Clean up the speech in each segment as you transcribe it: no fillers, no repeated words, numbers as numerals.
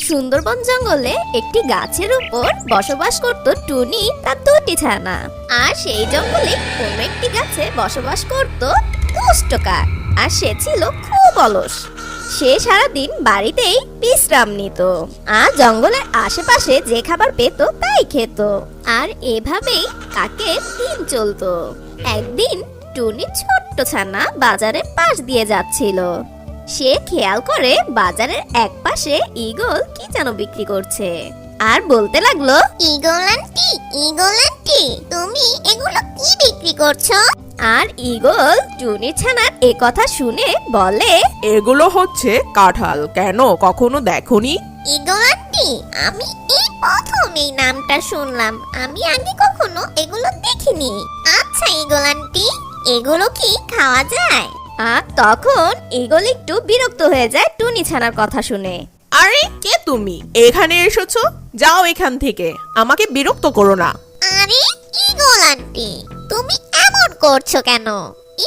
সুন্দরবন জঙ্গলে একটি গাছের উপর বসবাস করত টুনি তার দুটি ছানা। আর সেই জঙ্গলে অন্য একটি গাছে বসবাস করত দুষ্ট কাক। আর সে ছিল খুব অলস। সে সারাদিন বাড়িতেই বিশ্রাম নিত আর জঙ্গলের আশেপাশে যে খাবার পেত তাই খেত। আর এভাবেই কাকের দিন চলতো। একদিন টুনি ছোট্ট ছানা বাজারের পাশ দিয়ে যাচ্ছিল। সে খেয়াল করে বাজারের এক পাশে ঈগল কি যেন বিক্রি করছে আর বলতে লাগলো, ঈগল আন্টি, তুমি এগুলো কি বিক্রি করছো? আর ঈগল টুনি ছানার এ কথা শুনে বলে, এগুলো হচ্ছে কাঁঠাল। কেন, কখনো দেখোনি? ঈগল আন্টি, আমি এই প্রথম এই নামটা শুনলাম। আমি আগে কখনো এগুলো দেখিনি। আচ্ছা ঈগল আন্টি, এগুলো কি খাওয়া যায়? আর তখন ঈগল একটু বিরক্ত হয়ে যায় টুনি ছানার কথা শুনে। আরে কে তুমি? এখানে এসেছো? যাও এখান থেকে, আমাকে বিরক্ত করো না। আরে ঈগল আন্টি, তুমি এমন করছো কেন?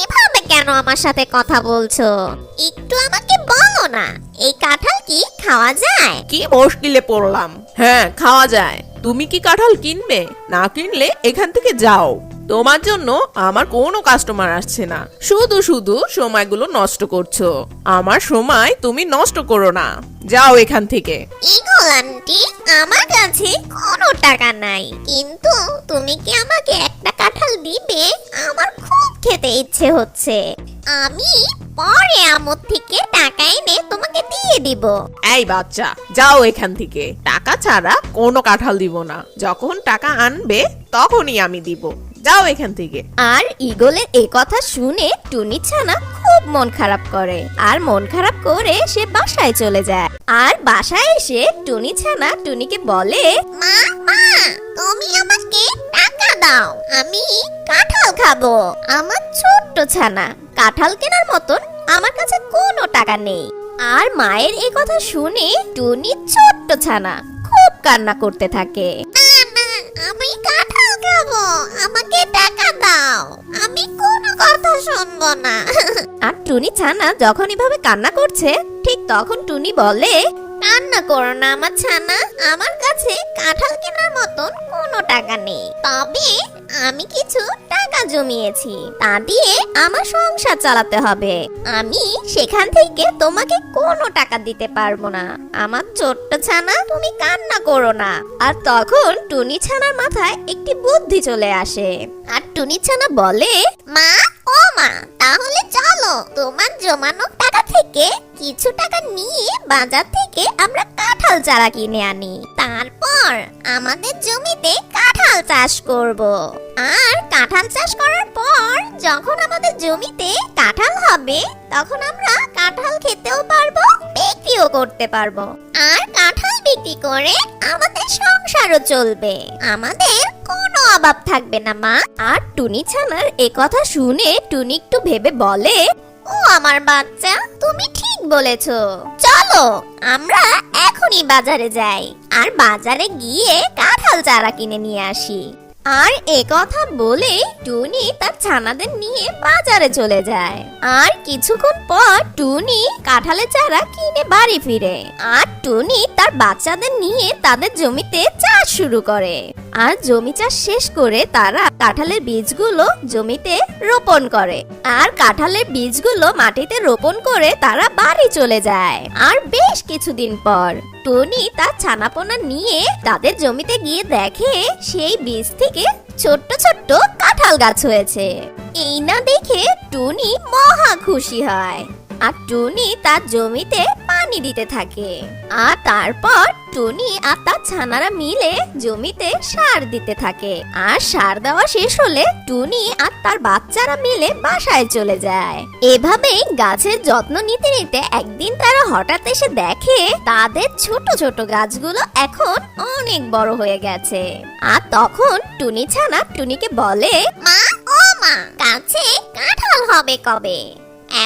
এভাবে কেন আমার সাথে কথা বলছো? একটু আমাকে বলো না, এই কাঁঠাল কি খাওয়া যায়? কি মুশকিলে পড়লাম। হ্যাঁ, খাওয়া যায়। তুমি কি কাঁঠাল কিনবে? না কিনলে এখান থেকে যাও। তোমার জন্য আমার কোনো কাস্টমার আসছে না। শুধু শুধু সময়গুলো নষ্ট করছো। আমার সময় তুমি নষ্ট করো না। যাও এখান থেকে। ঈগল আন্টি, আমার কাছে কোনো টাকা নাই, কিন্তু তুমি কি আমাকে একটা কাঁঠাল দিবে? আমার খুব খেতে ইচ্ছে হচ্ছে। আমি পরে আমোদ থেকে টাকা এনে তোমাকে দিয়ে দিব। এই বাচ্চা, যাও এখান থেকে। টাকা ছাড়া কোনো কাঁঠাল দিব না। যখন টাকা আনবে তখনই আমি দিব। যাও এখান থেকে। আর ঈগলের এই কথা শুনে টুনি ছানা খুব মন খারাপ করে। আর মন খারাপ করে সে বাসায় চলে যায়। আর বাসায় এসে টুনি ছানা টুনিকে বলে, মা, তুমি আমাকে টাকা দাও, আমি কাঁঠাল খাবো। আমার ছোট্ট ছানা, কাঁঠাল কেনার মতন আমার কাছে কোনো টাকা নেই। আর মায়ের এই কথা শুনে টুনি ছোট্ট ছানা খুব কান্না করতে থাকে। না, আমি কাঁঠাল খাবো, আমাকে টাকা দাও, আমি কোনো কথা শুনবো না। আর টুনি ছানা যখন এভাবে কান্না করছে, ঠিক তখন টুনি বলে, কান্না করো না আমার ছানা, আমার কাছে কাঁঠাল কেনার মতন কোনো টাকা নেই। তবে আমি কিছু টাকা জমিয়েছি, তা দিয়ে আমার সংসার চালাতে হবে। আমি সেখান থেকে তোমাকে কোনো টাকা দিতে পারবো না। আমার ছোট্ট ছানা, তুমি কান্না করো না। আর তখন টুনি ছানার মাথায় একটি বুদ্ধি চলে আসে। আর টুনি ছানা বলে, মা, তাহলে চলো তোমার জমানো টাকা থেকে কিছু টাকা নিয়ে বাজার থেকে আমরা কাঁঠাল চারা কিনে আনি। তারপর আমাদের জমিতে কাঁঠাল চাষ করব। আর কাঁঠাল চাষ করার পর যখন আমাদের জমিতে কাঁঠাল হবে, তখন আমরা কাঁঠাল খেতেও পারবো, বিক্রিও করতে পারবো। আর কাঁঠাল বিক্রি করে আমাদের সংসারও চলবে, আমাদের কোনো অভাব থাকবে না মা। আর টুনি ছানার এ কথা শুনে টুনি একটু ভেবে বলে, ও আমার বাচ্চা, তুমি ঠিক বলেছো। চলো আমরা এখনই বাজারে যাই, আর বাজারে গিয়ে কাঁঠাল চারা কিনে নিয়ে আসি। আর এ কথা বলে টুনি তার ছানাদের নিয়ে বাজারে চলে যায়। আর কিছুক্ষণ পর টুনি কাঁঠালের চারা কিনে বাড়ি ফিরে। আর টুনি তার বাচ্চাদের নিয়ে তাদের জমিতে চাষ শুরু করে। আর জমি চাষ শেষ করে তারা কাঁঠালের বীজগুলো জমিতে রোপণ করে। আর কাঁঠালের বীজগুলো মাটিতে রোপণ করে তারা বাড়ি চলে যায়। আর বেশ কিছুদিন পর টুনি তার ছানাপোনা নিয়ে তাদের জমিতে গিয়ে দেখে সেই বীজ থেকে ছোট্ট ছোট্ট কাঁঠাল গাছ হয়েছে। এই না দেখে টুনি মহা খুশি হয়। আর টুনি তার জমিতে পানি দিতে থাকে। আর তারপর টুনি আর তার ছানারা মিলে জমিতে সার দিতে থাকে। আর সার দেওয়া শেষ হলে টুনি আর তার বাচ্চারা মিলে বাসায় চলে যায়। এভাবেই গাছের যত্ন নিতে নিতে একদিন তারা হঠাৎ এসে দেখে তাদের ছোট ছোট গাছগুলো এখন অনেক বড় হয়ে গেছে। আর তখন টুনি ছানা টুনিকে বলে, মা, গাছে কাঁঠাল হবে কবে?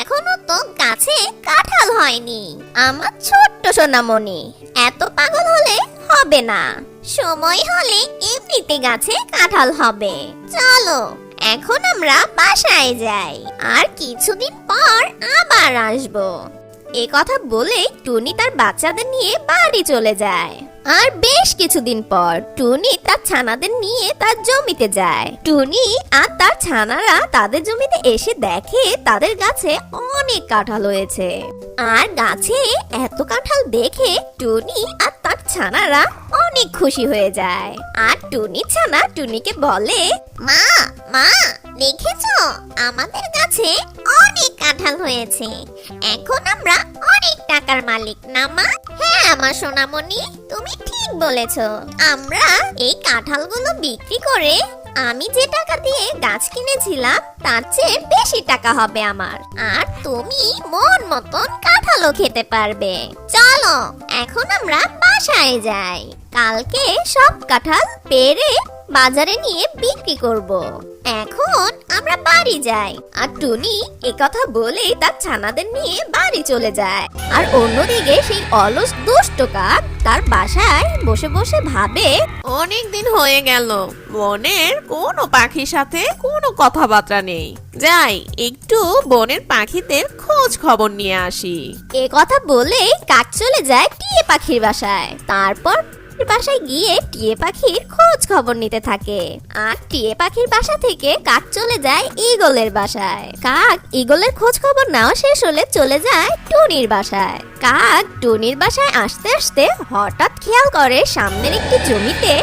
এখনো তো গাছে কাঁঠাল হয়নি। আমার ছোট্ট সোনামণি, এত পাগল হলে হবে না। সময় হলে এমনিতে গাছে কাঁঠাল হবে। চলো এখন আমরা বাসায় যাই, আর কিছুদিন পর আবার আসবো। এ কথা বলেই টুনি তার বাচ্চাদের নিয়ে বাড়ি চলে যায়। আর বেশ কিছুদিন পর টুনি তার ছানাদের নিয়ে তার জমিতে যায়। টুনি আর তার ছানারা তাদের জমিতে এসে দেখে তাদের গাছে অনেক কাঁঠাল হয়েছে। আর গাছে এত কাঁঠাল দেখে টুনি আর তার ছানারা অনেক খুশি হয়ে যায়। আর টুনি ছানা টুনিকে বলে, মা মা দেখেছো, আমাদের গাছে অনেক কাঁঠাল হয়েছে। এখন আমরা অনেক টাকার মালিক না মা? হ্যাঁ আমার সোনামণি, তুমি ঠিক বলেছো। আমরা এই কাঁঠালগুলো বিক্রি করে আমি যে টাকা দিয়ে গাছ কিনেছিলাম তার চেয়ে বেশি টাকা হবে আমার। আর তুমি মন মতন কাঁঠালও খেতে পারবে। চলো এখন আমরা বাসায় যাই। কালকে সব কাঁঠাল পেড়ে বাজারে নিয়ে বিক্রি করব। এখন আমরা বাড়ি যাই। আর টুনি একথা বলেই তার ছানাদের নিয়ে বাড়ি চলে যায়। আর অন্যদিকে সেই অলস দুষ্ট কাক তার বাসায় বসে বসে ভাবে, অনেক দিন হয়ে গেল বনের কোনো পাখির সাথে কোনো কথাবার্তা নেই। যাই একটু বনের পাখিদের খোঁজ খবর নিয়ে আসি। এ কথা বলেই কাক চলে যায় টিয়ে পাখির বাসায়। তারপর বাসায় গিয়ে টিয়ে পাখির খোঁজ খবর নিতে থাকে। আর টিয়ে পাখির বাসা থেকে কাক চলে যায় ঈগলের বাসায়। কাক ঈগলের খোঁজ খবর নেওয়া শেষ হলে চলে যায় টুনির বাসায়। কাক টুনির বাসায় আসতে আসতে হঠাৎ খেয়াল করে সামনের একটি জমিতে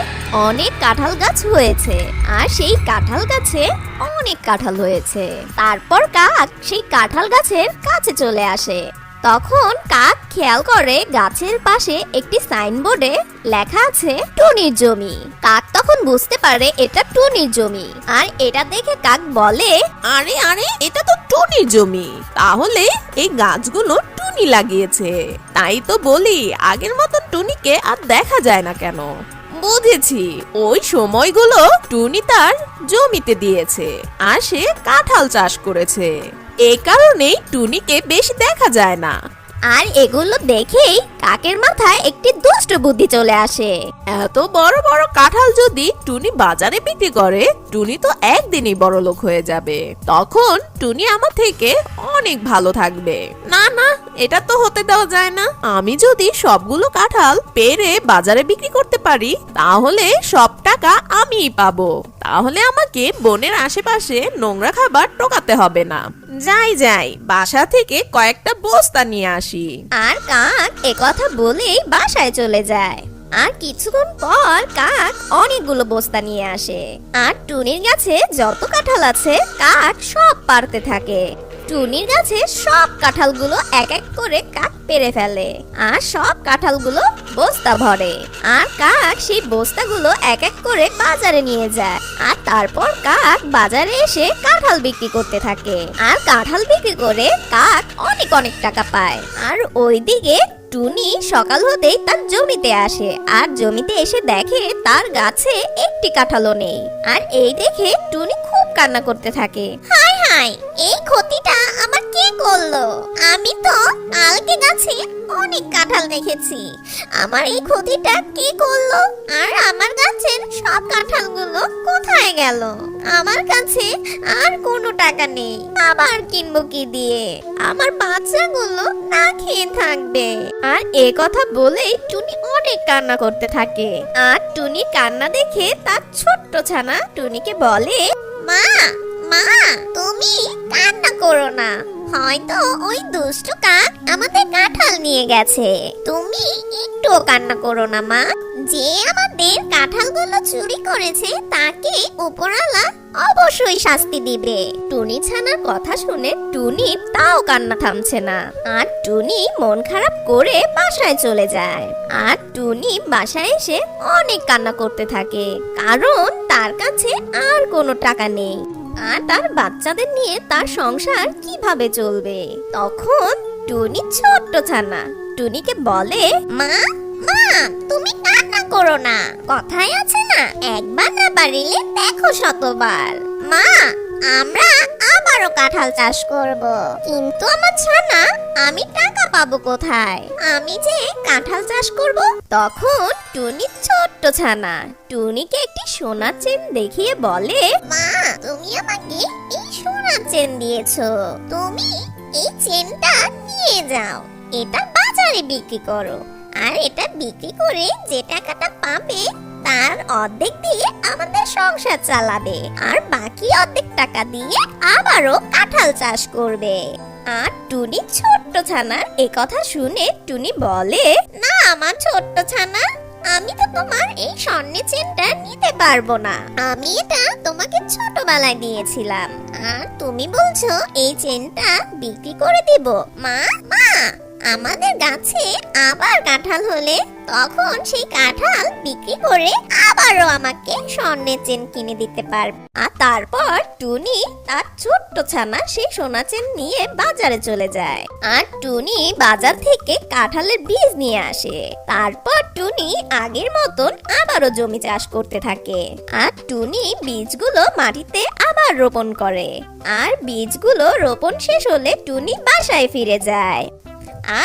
অনেক কাঁঠাল গাছ হয়েছে। আর সেই কাঁঠাল গাছে অনেক কাঁঠাল হয়েছে। তারপর কাক সেই কাঁঠাল গাছের কাছে চলে আসে। তখন কাক খেয়াল করে গাছের পাশে একটি সাইনবোর্ডে লেখা আছে টুনির জমি। কাক তখন বুঝতে পারে এটা টুনির জমি। আর এটা দেখে কাক বলে, আরে আরে, এটা তো টুনির জমি। তাহলে এই গাছগুলো টুনি লাগিয়েছে। তাই তো বলি আগের মতো টুনিকে আর দেখা যায় না কেন। বুঝেছি, ওই সময়গুলো টুনি তার জমিতে দিয়েছে আর সে কাঁঠাল চাষ করেছে। এই কারণেই টুনিকে বেশি দেখা যায় না। আর এগুলো দেখেই কাকের মাথায় একটি দুষ্ট বুদ্ধি চলে আসে। এত বড় বড় কাঁঠাল যদি টুনি বাজারে বিক্রি করে, টুনি তো একদিনই বড়লোক হয়ে যাবে। তখন টুনি আমার থেকে অনেক ভালো থাকবে। না না, এটা তো হতে দেওয়া যায় না। আমি যদি সবগুলো কাঁঠাল পেড়ে বাজারে বিক্রি করতে পারি, তাহলে সব টাকা আমিই পাবো। তাহলে আমাকে বনের আশেপাশে নোংরা খাবার টোকাতে হবে না। যাই যাই, বাসা থেকে কয়েকটা বস্তা নিয়ে আসি। আর কাক একথা বলেই বাসায় চলে যায়। আর কিছুক্ষণ পর কাক অনেকগুলো বস্তা নিয়ে আসে। আর টুনির গাছে যত কাঁঠাল আছে কাক সব পারতে থাকে। টুনির গাছে সব কাঁঠালগুলো এক এক করে কাক পেরে ফেলে। আর সব কাঁঠালগুলো বস্তা ভরে। আর কাক সেই বস্তাগুলো এক এক করে বাজারে নিয়ে যায়। আর তারপর কাক বাজারে এসে কাঁঠাল বিক্রি করতে থাকে। আর কাঁঠাল বিক্রি করে কাক অনেক অনেক টাকা পায়। আর ওইদিকে টুনি সকাল হতেই তার জমিতে আসে। আর জমিতে এসে দেখে তার গাছে একটি কাঁঠালও নেই। আর এই দেখে টুনি খুব কান্না করতে থাকে। হায় হায়, এই ক্ষতিটা আমার কে করলো? আমি তো কালকে গাছে অনেক কাঁঠাল দেখেছি। আমার এই ক্ষতিটা কে করলো? আর আমার গাছের সব কাঁঠালগুলো কোথায় গেল? আমার কাছে আর কোনো টাকা নেই। আবার কিনবো কি দিয়ে? আমার বাচ্চাগুলো না খেয়ে থাকবে। আর এ কথা বলেই টুনি অনেক কান্না করতে থাকে। আর টুনি কান্না দেখে তার ছোট্ট ছানা টুনিকে বলে, মা মা, তুমি কান্না করো না। হয়তো ওই দুষ্টু কাক আমাদের কাঁঠাল নিয়ে গেছে। তুমি একটুও কান্না করো না মা। যে আমাদের কাঁঠালগুলো চুরি করেছে তাকে উপরওয়ালা অবশ্যই শাস্তি দিবে। টুনি ছানার কথা শুনে টুনি তাও কান্না থামছে না। আর টুনি মন খারাপ করে বাসায় চলে যায়। আর টুনি বাসায় এসে অনেক কান্না করতে থাকে, কারণ তার কাছে আর কোনো টাকা নেই। আর তার বাচ্চাদের নিয়ে তার সংসার কিভাবে চলবে। তখন টুনি ছোট্ট ছানা টুনিকে বলে, মা মা, তুমি কান্না করো না। কথায় আছে না, একবার না পারিলে দেখো শতবার। মা, আমরা আবারও কাঁঠাল চাষ করব। কিন্তু আমার ছানা, আমি টাকা পাবো কোথায়? আমি যে কাঁঠাল চাষ করব। তখন টুনি ছোট্ট ছানা টুনিকে একটি সোনার চেন দেখিয়ে বলে, মা, তুমি আমাকে এই সোনার চেন দিয়েছো। তুমি এই চেনটা নিয়ে যাও। এটা বাজারে বিক্রি করো, আর এটা বিক্রি করে যে টাকাটা পাবে তার অর্ধেক দিয়ে আমাদের সংসার চালাবে, আর বাকি অর্ধেক টাকা দিয়ে আবারও কাঁঠাল চাষ করবে। আর টুনি ছোট্ট ছানার এ কথা শুনে টুনি বলে, না আমার ছোট্ট ছানা, আমি তো তোমার এই স্বর্ণের চেনটা নিতে পারবো না। আমি এটা তোমাকে ছোটবেলায় দিয়েছিলাম, আর তুমি বলছো এই চেনটা বিক্রি করে দিব। মা মা, আমাদের গাছে আবার কাঁঠাল হলে তখন সেই কাঁঠাল বিক্রি করে আবারও আমাকে স্বর্ণের চেন কিনে দিতে পারবে। আর তারপর টুনি তার ছোট্ট ছানা সেই সোনা চেন নিয়ে বাজারে চলে যায়। আর টুনি বাজার থেকে কাঁঠালের বীজ নিয়ে আসে। তারপর টুনি আগের মতন আবারও জমি চাষ করতে থাকে। আর টুনি বীজগুলো মাটিতে আবার রোপণ করে। আর বীজগুলো রোপণ শেষ হলে টুনি বাসায় ফিরে যায়।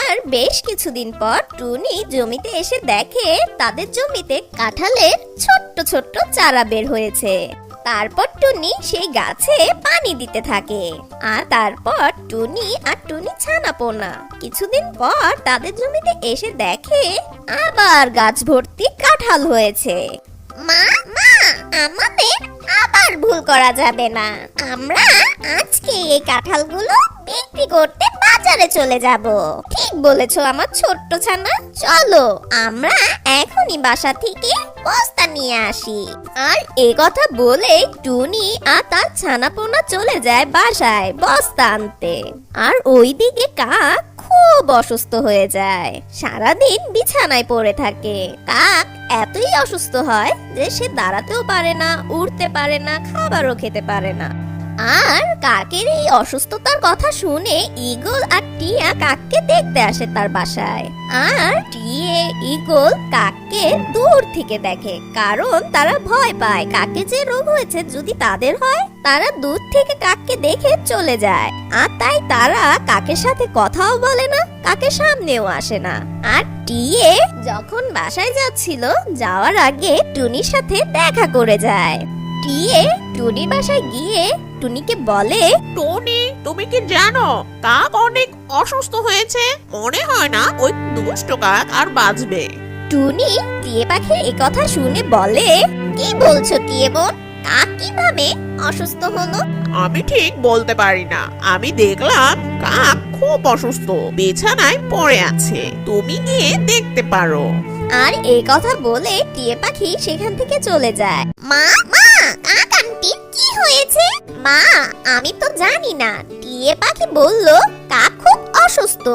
আর বেশ কিছুদিন পর টুনি জমিতে এসে দেখে তাদের জমিতে কাঁঠালের ছোট্ট ছোট্ট চারা বের হয়েছে। তারপর টুনি সেই গাছে পানি দিতে থাকে। আর তারপর টুনি আর টুনি ছানাপোনা কিছুদিন পর তাদের জমিতে এসে দেখে আবার গাছ ভর্তি কাঁঠাল হয়েছে। মা মা, আমাদের আবার ভুল করা যাবে না। আমরা আজকে এই কাঁঠালগুলো বিক্রি করতে বাজারে চলে যাব। ঠিক বলেছো আমার ছোট্ট ছানা, চলো আমরা এখনই বাসা থেকে বস্তা নিয়ে আসি। আর এ কথা বলে টুনি আর তার ছানাপোনা চলে যায় বাসায় বস্তা আনতে। আর ওইদিকে কাক খুব অসুস্থ হয়ে যায়, সারাদিন বিছানায় পড়ে থাকে। কাক এতই অসুস্থ হয় যে সে দাঁড়াতেও পারে না, উঠতে পারে না, খাবারও খেতে পারে না। আর কাকের এই অসুস্থতার কথা শুনে ঈগল আর টিয়া কাককে দেখতে আসে তার বাসায়। আর টিয়ে ঈগল কাককে দূর থেকে দেখে, কারণ তারা ভয় পায় কাকে যে রোগ হয়েছে যদি তাদের হয়। তারা দূর থেকে কাককে দেখে চলে যায়। আর তাই তারা কাকের সাথে কথাও বলে না, কাকের সামনেও আসে না। আর টিয়ে যখন বাসায় যাচ্ছিল, যাওয়ার আগে টুনির সাথে দেখা করে যায়। টিয়ে টুনির বাসায় গিয়ে টুনিকে বলে, টনি, তুমি কি জানো কাক অনেক অসুস্থ হয়েছে? মনে হয় না ওই দুষ্ট কাক আর বাঁচবে। টুনি টিয়ে পাখির এই কথা শুনে বলে, কি বলছো টিয়ে বোন? কাক কিভাবে অসুস্থ হলো? আমি ঠিক বলতে পারি না, আমি দেখলাম কাক খুব অসুস্থ, বিছানায় পড়ে আছে। তুমি গিয়ে দেখতে পারো। আর এই কথা বলে টিয়ে পাখি সেখান থেকে চলে যায়। মা মা, কাক আন্টির কি হয়েছে? মা, আমি তো জানি না। টিয়ে পাখি বলল কাক খুব অসুস্থ,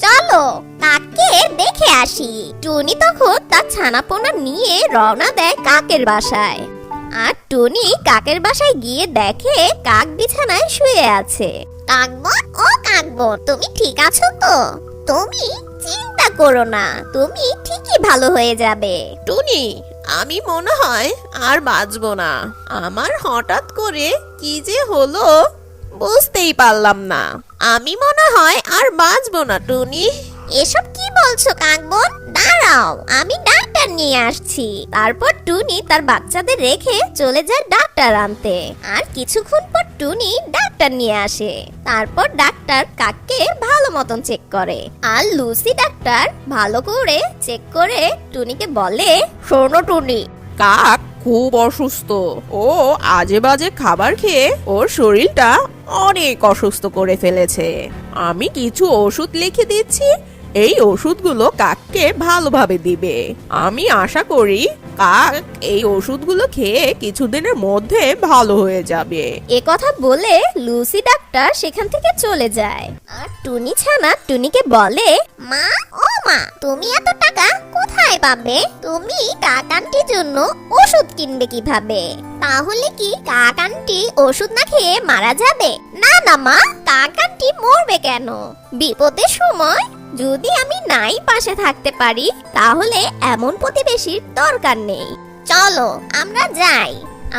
চলো কাককে দেখে আসি। টুনি তখন তার ছানাপোনা নিয়ে রওনা দেয় কাকের বাসায়। আর টুনি কাকের বাসায় গিয়ে দেখে কাক বিছানায় শুয়ে আছে। কাকবন, ও কাকবন, তুমি ঠিক আছো তো? তুমি চিন্তা করো না, তুমি ঠিকই ভালো হয়ে যাবে। টুনি, আমি মনে হয় আর বাঁচবো না। আমার হঠাৎ করে কি যে হলো বুঝতেই পারলাম না। আমি মনে হয় আর বাঁচবো না টুনি। এসব কি বলছো কাকবন? দাঁড়াও, আমি ডাক্তার নিয়ে আসছি। তারপর টুনি তার বাচ্চাদের রেখে চলে যায় ডাক্তার আনতে। আর কিছুক্ষণ পর টুনি ডাক্তার নিয়ে আসে। তারপর ডাক্তার কাককে ভালো মতন চেক করে। আর লুসি ডাক্তার ভালো করে চেক করে টুনিকে বলে, শোনো টুনি, কাক খুব অসুস্থ। ও আজে বাজে খাবার খেয়ে ওর শরীরটা অনেক অসুস্থ করে ফেলেছে। আমি কিছু ওষুধ লিখে দিচ্ছি, এই ওষুধগুলো কাককে ভালোভাবে দিবে। আমি আশা করি কাক এই ওষুধগুলো খেয়ে কিছুদিনের মধ্যে ভালো হয়ে যাবে। এ কথা বলে লুসি ডাক্তার সেখান থেকে চলে যায়। আর টুনি ছানা টুনিকে বলে, মা ও মা, তুমি এত টাকা কোথায় পাবে? তুমি কাক আন্টির জন্য ওষুধ কিনবে কিভাবে? তাহলে কি কাক আন্টি ওষুধ না খেয়ে মারা যাবে? না না মা, কাক আন্টি মরবে কেন? বিপদের সময় যদি আমি নাই পাশে থাকতে পারি তাহলে এমন প্রতিবেশীর দরকার নেই। চলো আমরা যাই।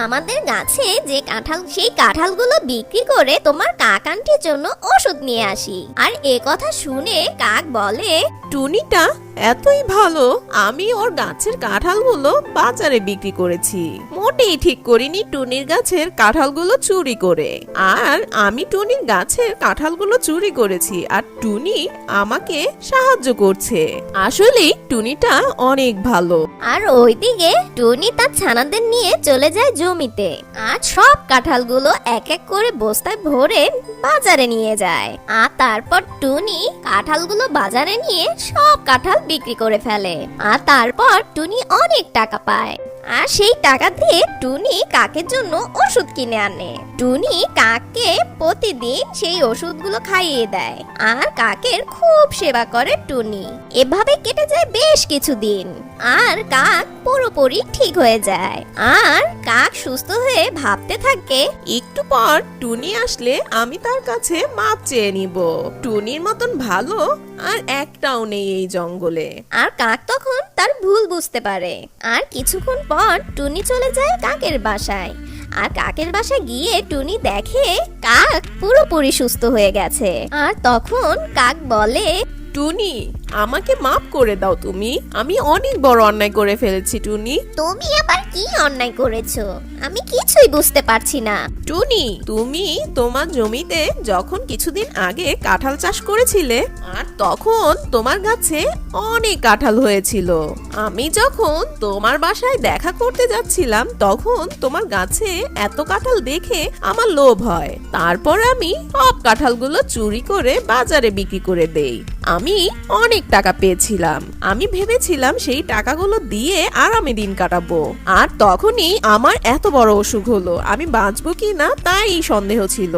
আমাদের গাছে যে কাঁঠাল, সেই কাঁঠালগুলো বিক্রি করে তোমার কাক আন্টির জন্য ওষুধ নিয়ে আসি। আর এ কথা শুনে কাক বলে, টুনিটা এতই ভালো আমি ওর গাছের কাঁঠালগুলো বাজারে বিক্রি করেছি। মোটেই ঠিক করিনি টুনির গাছের কাঁঠালগুলো চুরি করে। আর আমি টুনির গাছের কাঁঠালগুলো চুরি করেছি আর টুনি আমাকে সাহায্য করছে। আসলেই টুনিটা অনেক ভালো। আর ওইদিকে টুনি তার ছানাদের নিয়ে চলে যায় জমিতে আর সব কাঁঠালগুলো এক এক করে বস্তায় ভরে বাজারে নিয়ে যায়। আর তারপর টুনি কাঁঠালগুলো বাজারে নিয়ে সব কাঁঠাল বিক্রি করে ফেলে। আর তারপর টুনি অনেক টাকা পায়। আর সেই টাকা দিয়ে টুনি কাকের জন্য ওষুধ কিনে আনে। টুনি কাককে প্রতিদিন সেই ওষুধগুলো খাইয়ে দেয় আর কাকের খুব সেবা করে টুনি। এভাবে কেটে যায় বেশ কিছুদিন আর কাক পুরোপুরি ঠিক হয়ে যায়। আর কাক সুস্থ হয়ে ভাবতে থাকে, একটু পর টুনি আসলে আমি তার কাছে মাপ চেয়ে নিব। টুনির মতন ভালো আর একটাও নেই এই জঙ্গলে। আর কাক তখন তার ভুল বুঝতে পারে। আর কিছুক্ষণ পর টুনি চলে যায় কাকের বাসায়। আর কাকের বাসায় গিয়ে টুনি দেখে কাক পুরোপুরি সুস্থ হয়ে গেছে। আর তখন কাক বলে, টুনি আমাকে মাপ করে দাও তুমি, আমি অনেক বড় অন্যায় করে ফেলেছি টুনি। তুমি আবার কি অন্যায় করেছো? আমি কিছুই বুঝতে পারছি না। টুনি তুমি তোমার জমিতে যখন কিছুদিন আগে কাঁঠাল চাষ করেছিলে আর তখন তোমার গাছে অনেক কাঁঠাল হয়েছিল। আমি যখন তোমার বাসায় দেখা করতে যাচ্ছিলাম তখন তোমার গাছে এত কাঁঠাল দেখে আমার লোভ হয়। তারপর আমি সব কাঁঠালগুলো চুরি করে বাজারে বিক্রি করে দেই। আমি অনেক টাকা পেয়েছিলাম। আমি ভেবেছিলাম সেই টাকাগুলো দিয়ে আরামে দিন কাটাবো। আর তখনই আমার এত বড় অসুখ হলো, আমি বাঁচবো কি না তাই সন্দেহ ছিল।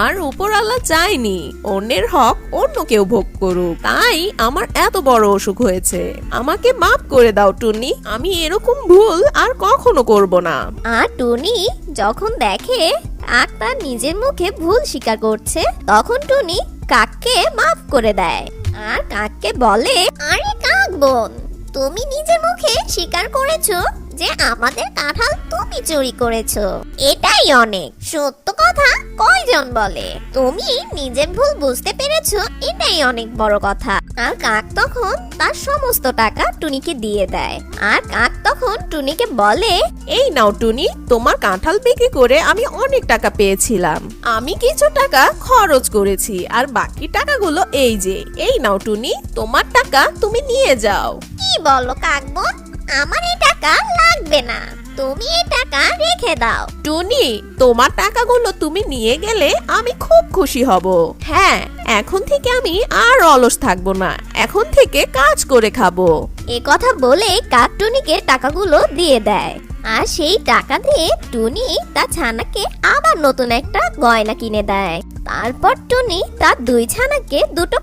আর উপরওয়ালা চাইনি অন্যের হক অন্য কেউ ভোগ করুক, তাই আমার এত বড় অসুখ হয়েছে। আমাকে মাফ করে দাও টুনি, আমি এরকম ভুল আর কখনো করব না। আর টুনি যখন দেখে কাক তার নিজের মুখে ভুল স্বীকার করছে তখন টুনি কাককে মাফ করে দেয়। আর কাককে বলে, আরে কাক বোন, তুমি নিজের মুখে স্বীকার করেছো যে আমাদের কাঁঠাল তুমি চুরি করেছো। এটাই অনেক। সত্য কথা কয়জন বলে? তুমি নিজের ভুল বুঝতে পেরেছো, এটাই অনেক বড় কথা। আর কাক তখন তার সমস্ত টাকা টুনিকে দিয়ে দেয়। আর কাক তখন টুনিকে বলে, এই নাও টুনি, তোমার কাঁঠাল বিক্রি করে আমি অনেক টাকা পেয়েছিলাম। আমি কিছু টাকা খরচ করেছি আর বাকি টাকাগুলো এই যে, এই নাও টুনি, তোমার টাকা তুমি নিয়ে যাও। কি বলো কাক বোন? আমার এই টাকা লাগবে না, তুমি এই টাকা রেখে দাও। টুনি তোমার টাকাগুলো তুমি নিয়ে গেলে আমি খুব খুশি হব। হ্যাঁ, এখন থেকে আমি আর অলস থাকবো না, এখন থেকে কাজ করে খাবো। এ কথা বলে কাক টুনিকে টাকাগুলো দিয়ে দেয়। আর সেই টাকা দিয়ে টুনি তার ছানাকে আবার নতুন একটা গয়না কিনে দেয়। তারপর টুনি তার দুই ছানাকে দুটো